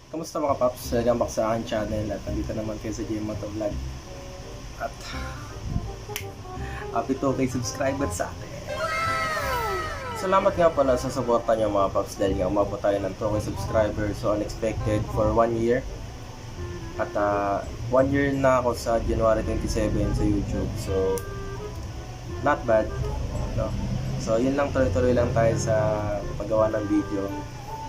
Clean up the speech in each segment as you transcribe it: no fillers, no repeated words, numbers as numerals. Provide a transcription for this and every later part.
Kamusta mga paps? Welcome back sa aking channel at nandito naman kayo sa Jim Moto Vlog. At happy 2K subscriber sa atin. Salamat nga pala sa suporta niyo mga paps dahil nga umabot tayo ng 2K subscriber, so unexpected for 1 year. At 1 year na ako sa January 27 sa YouTube, so not bad, no? So yun lang, tuloy-tuloy lang tayo sa paggawa ng video.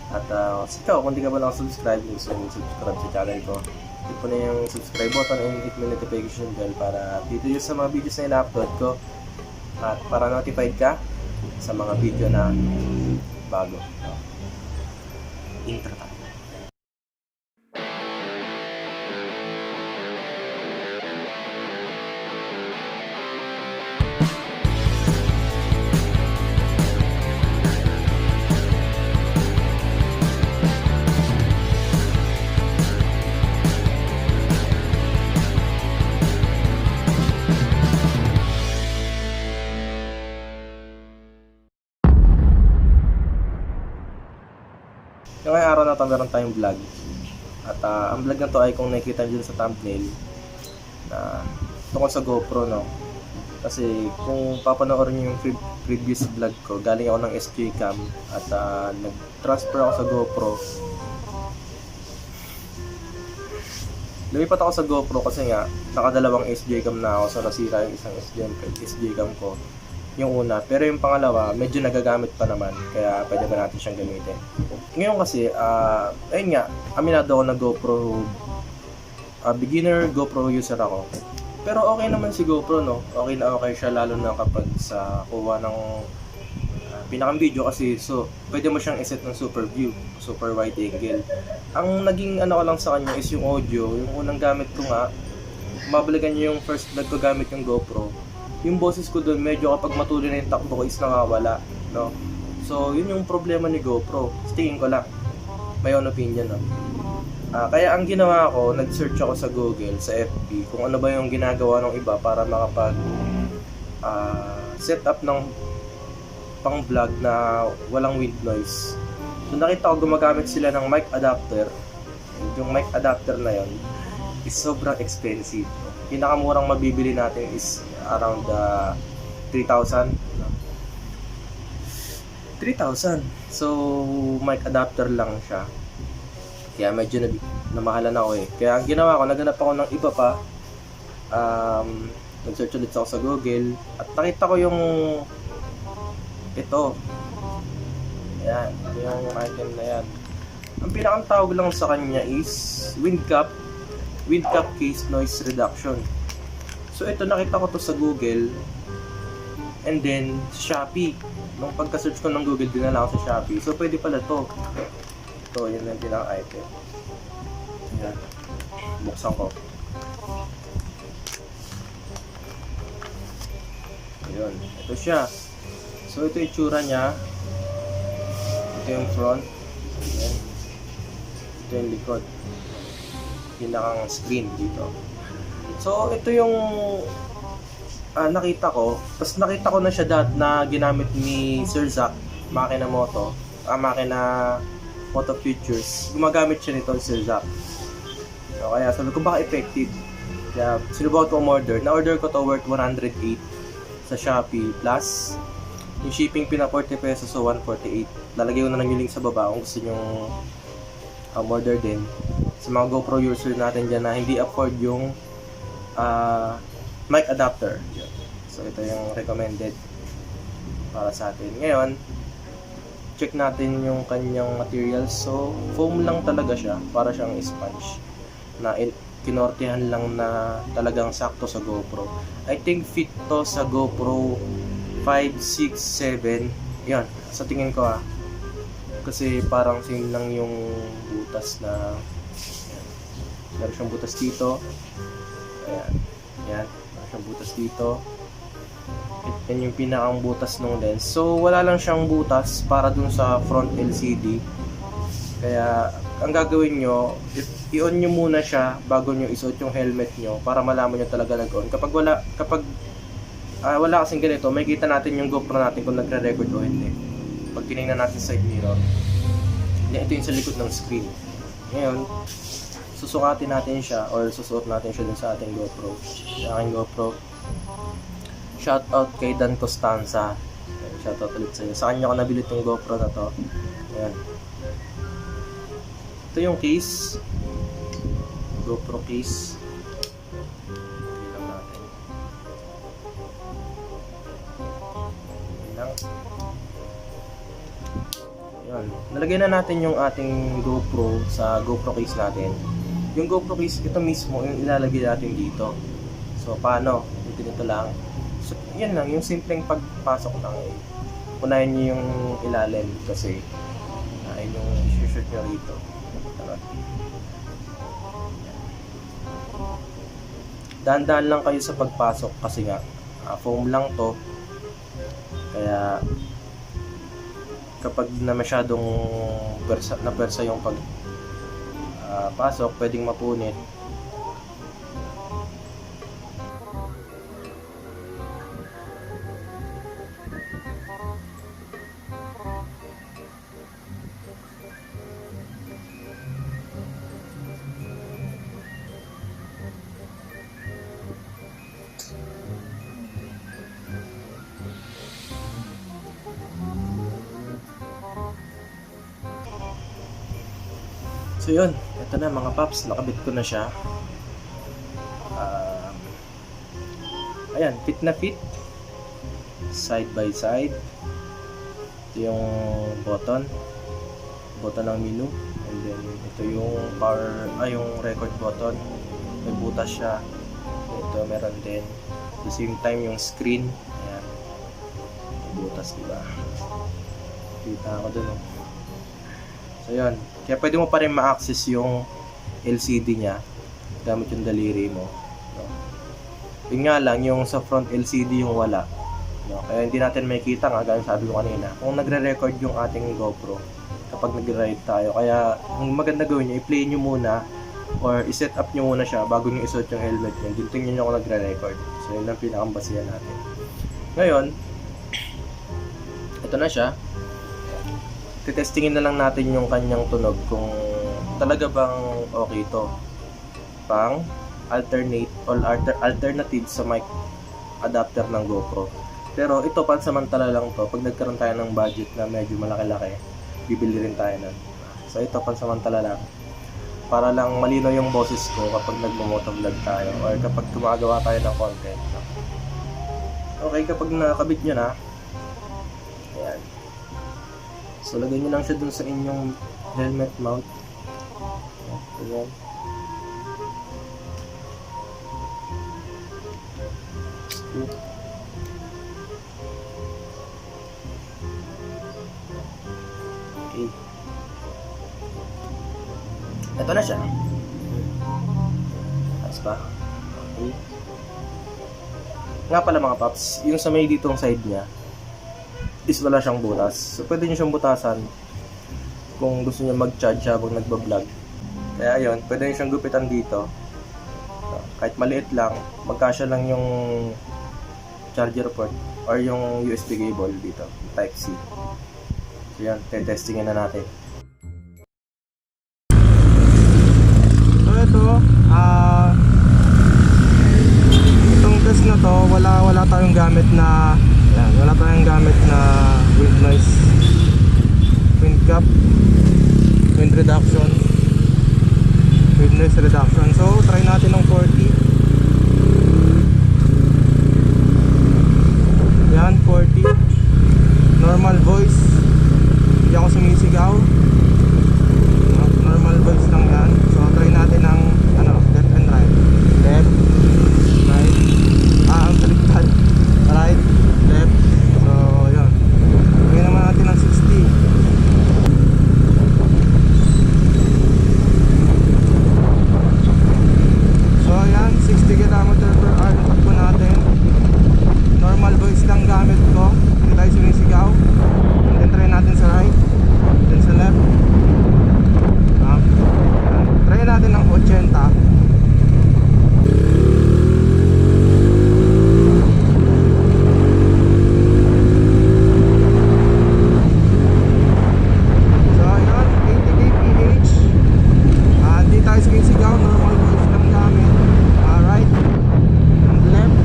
At ikaw, kung di ka ba nakasubscribe, gusto mo subscribe sa channel ko, hit mo na yung subscribe button and hit mo yung notification bell para dito yung sa mga videos na ina-upload ko at para notified ka sa mga video na bago. Intro tayo. So, ngayong araw na ito, meron tayong vlog. At ang vlog na to ay kung nakikita nyo sa thumbnail na tungkol sa GoPro, no? Kasi kung papanoorin nyo yung previous vlog ko, galing ako ng SJ Cam at nag-transfer ako sa GoPro. Lumipat ako sa GoPro kasi nga nakadalawang SJ Cam na ako, so nasira yung isang SJ Cam ko, yung una, pero yung pangalawa medyo nagagamit pa naman, kaya pwede ba natin siyang gamitin. Ngayon kasi ayun nga, aminado ako na GoPro beginner GoPro user ako, pero okay naman si GoPro, no? Okay na okay siya, lalo na kapag sa kuha ng pinakang video kasi, so pwede mo siyang iset ng super view, super wide angle. Ang naging ano ko lang sa kanya is yung audio. Yung unang gamit ko nga, mabalikan nyo yung first vlog ko gamit yung GoPro, yung boses ko doon medyo kapag matuloy na yung takbo ko is nawawala, no? So yun yung problema ni GoPro, tingin ko lang, my own opinion, no? Kaya ang ginawa ko, nag-search ako sa Google, sa FB, kung ano ba yung ginagawa ng iba para makapag set up ng pang vlog na walang wind noise. So nakita ko gumagamit sila ng mic adapter. Yung mic adapter na yon is sobrang expensive. Pinakamurang mabibili natin is around 3,000. 3,000. So mic adapter lang siya. Kaya medyo namahalan ako eh. Kaya ang ginawa ko, naghanap ako ng iba pa. Nag-search ulit ako sa Google at nakita ko yung ito. Ayan, yung item na yan. Ang pinakang tawag lang sa kanya is wind cap case noise reduction. So ito, nakita ko to sa Google and then sa Shopee. Nung pagka-search ko ng Google, dinala ako sa Shopee. So pwede pala to. Ito, yun yung pinakang item. Ayan, buksan ko. Ayun, ito siya. So ito yung itsura niya. Ito yung front. Ayan. Ito yung likod. Pinakang screen dito. So ito yung nakita ko. Tapos nakita ko na siya na ginamit ni Sir Zack, Makina Moto. Makina Moto Futures. Gumagamit siya nito Sir Zack. So kaya sabi ko baka effective. Kaya sinubukan ko umorder. Na-order ko to worth 108 sa Shopee Plus. Yung shipping pina 40 pesos, so 148. Lalagay ko na lang yung link sa baba kung gusto nyo order din. Sa mga GoPro user natin dyan na hindi afford yung mic adapter. So ito yung recommended para sa atin. Ngayon, check natin yung kanyang materials. So foam lang talaga siya, para siyang sponge na kinortehan lang na talagang sakto sa GoPro. I think fit to sa GoPro 5, 6, 7. Yan, sa tingin ko kasi parang same lang yung butas na yan. Meron siyang butas dito. Ayan. Yan, meron siyang butas dito. Yan yung pinakang butas ng lens. So wala lang siyang butas para dun sa front LCD. Kaya ang gagawin nyo, i-on nyo muna siya bago nyo isuot yung helmet nyo para malaman nyo talaga nag-on. Kapag wala kasing ganito, may kita natin yung GoPro natin kung nagre-record o hindi. Pag tinignan natin side mirror, ito yung sa likod ng screen. Ngayon, susukatin natin siya or susuot natin siya dun sa ating GoPro. Sa aking GoPro. Shoutout kay Dan Costanza. Shoutout ulit sa'yo. Sa kanya ko nabili itong GoPro na to. Ayan. Ito yung case. GoPro case. Tignan natin. Ayan. Ayan. Nalagay na natin yung ating GoPro sa GoPro case natin. Yung GoPro case, ito mismo yung ilalagay natin dito. So, paano? Yung ganito lang. So, yan lang. Yung simpleng pagpasok lang. Unahin nyo yung ilalim kasi ayun yung shoot nyo rito. Dahan-dahan lang kayo sa pagpasok kasi nga foam lang to. Kaya kapag na masyadong persa yung pasok, pwedeng mapunit. So yun, ito na mga paps, nakabit ko na siya. Ayan, fit na fit. Side by side. Ito yung button ng menu. And then ito yung power, yung record button. May butas siya. Ito meron din. At the same time yung screen. Ayan. May butas, diba? Kita ako dun. So yun. Kaya pwede mo pa rin ma-access yung LCD niya gamit yung daliri mo. No? Yun nga lang, yung sa front LCD yung wala. No? Kaya hindi natin makikita nga, gaya sabi ko kanina, kung nagre-record yung ating GoPro kapag nag-ride tayo. Kaya ang maganda gawin nyo, i-play nyo muna or i-set up nyo muna siya bago nyo isuot yung helmet nyo. Dito tingnan nyo kung nagre-record. So yun ang pinakambasihan natin. Ngayon, ito na siya. Titestingin na lang natin yung kanyang tunog kung talaga bang okay ito pang alternative sa mic adapter ng GoPro. Pero ito pansamantala lang to. Pag nagkaroon tayo ng budget na medyo malaki-laki, bibili rin tayo nun. So ito pansamantala lang para lang malino yung boses ko kapag nagmo-motovlog tayo or kapag gumagawa tayo ng content. Okay, kapag nakabit nyo na, ayan. So, lagay nyo lang siya dun sa inyong helmet mount. Ayan. Screw. Okay. Ito na siya. Ayos pa. Okay. Nga pala mga paps, yung sa may ditong side niya, is wala siyang butas. So, pwede nyo siyang butasan kung gusto nyo mag-charge habang nagbablog. Kaya ayun, pwede nyo siyang gupitan dito. Kahit maliit lang, magkasya lang yung charger port or yung USB cable dito, Type-C. So yan, testingin na natin. So ito, itong test na to, wala tayong gamit na wind noise, wind cap, wind reduction, wind noise reduction. So try natin ng 40. Yan, 40. Normal voice, hindi ako sumisigaw. Normal voice lang yan. So try natin ng left and right. Left, right, ang baliktad. Right, left. So yun, gawin naman natin ng 60. So yan, 60 km/h na takbo natin. Normal voice lang gamit ko, hindi tayo sumisigaw. And then try natin sa right, then sa left. sumisigaw, normal voice lang gamit. Right and left.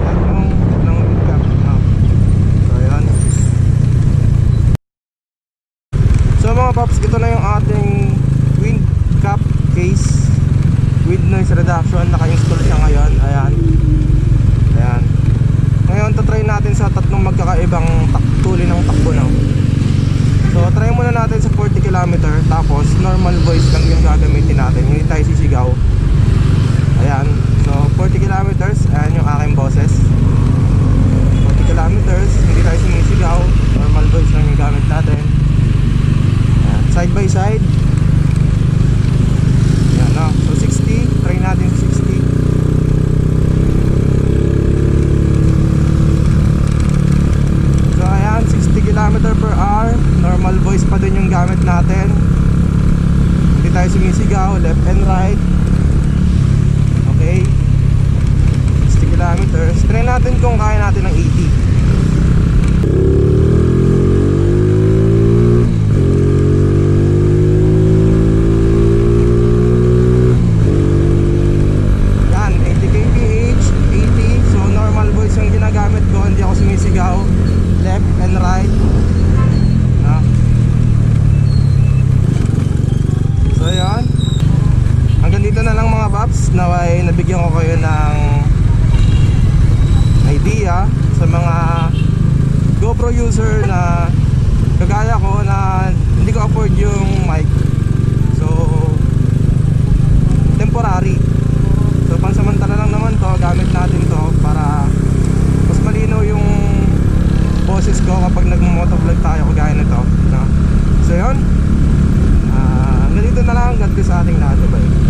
Yan yung ng wind cap. So yan. So mga paps, ito na yung ating wind cap case with noise reduction. Naka-install siya ngayon. Ayan. Ayan. Ngayon tatry natin sa tatlong magkakaibang tuli ng takbo na. So try muna natin sa 40 km. Tapos normal voice lang yung gagamitin natin. Hindi tayo sisigaw. Ayan. So 40 kilometers. Ayan yung aking boses. 40 kilometers. Hindi tayo sumisigaw. Normal voice lang yung gamit natin. Ayan. Side by side. Ayan no. So 60. Try natin sa 60. So ayan, 60 km per hour. Normal voice pa din yung gamit natin. Hindi tayo sumisigaw. Left and right. Okay. 60 kilometers. Try natin kung kaya natin ng 80. Yan, 80 kph, 80. So normal voice yung ginagamit ko. Hindi ako sumisigaw. Left and right. No? So yan. Hanggang dito na lang mga paps. Naway nabigyan ko kayo ng idea sa mga GoPro user na kagaya ko na hindi ko afford yung mic. So temporary. So pansamantala lang naman to. Gamit natin to para mas malinaw yung boses ko kapag nagmo-motovlog tayo kagaya nito, no? So yun, ganito na lang. God bless sa ating lahat. Bye.